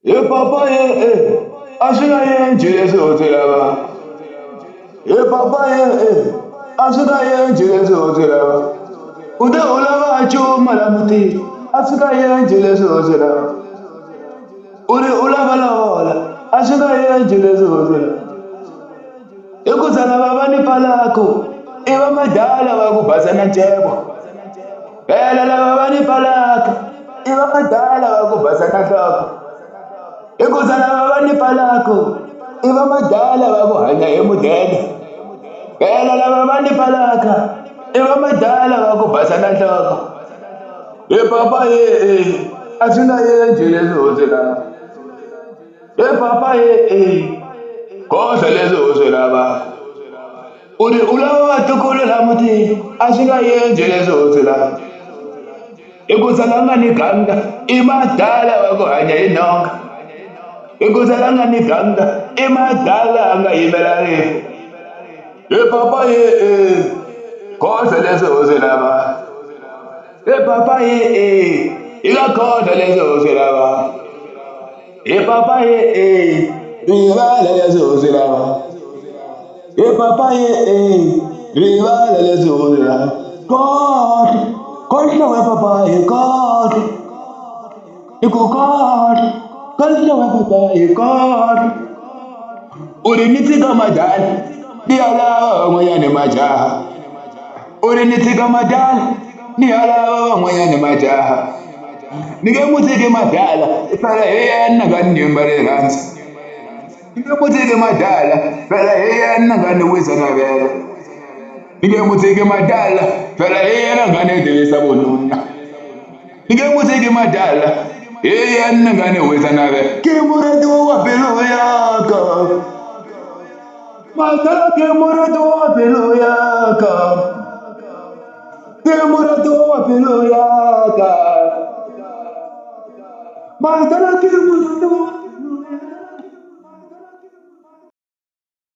Ye papa ye asuna ye njile zotela ba. Ye papa ye asuna ye njile zotela ba. Ude ulaba acho malamuti asuna ye njile zotela ba. Uri ulaba la ola asuna ye njile zotela. Ekuzala baba ni palako iba madala wakubhazana njebo. Phela la baba ni palako iba madala wakubhazana hloko. Ekuzala baba ni palako iba madala wakuhanya emudende. Phela la baba ni palaka iba madala wakubhazana hloko. Ye papa ye asina ye njile zozela. Ye papa ye kosa lezo zela ba. Uri ulawa tukule la muti asina ye njile zozela. Ekuzalanga ni ganga imadala wakuhanya inonga. Ekuzalanga ni ganga imadala anga imelare. Ye papa ye kosa lezo zela ba. Ye papa ye ila kosa lezo zela ba. Ye papa ye rivala lezo zela ba. Ye papa ye rivala lezo zela. God, God no papa ye God. Iku God, God no papa ye God. Ulinitiga madali, ni alawa mwenye majaha. Ulinitiga madali, ni alawa mwenye majaha. Nige mutike madala, fela yeye nagani mbare ransi. Nige mutike madala, fela yeye nagani wisa na vela. Nige mutike madala, fela yeye nagani devisa bonuna. Nige mutike madala, yeye nagani wisa na vela. Kimura duwa pelo yaka, madala kimura duwa pelo yaka, kimura duwa pelo yaka, madala kimura duwa.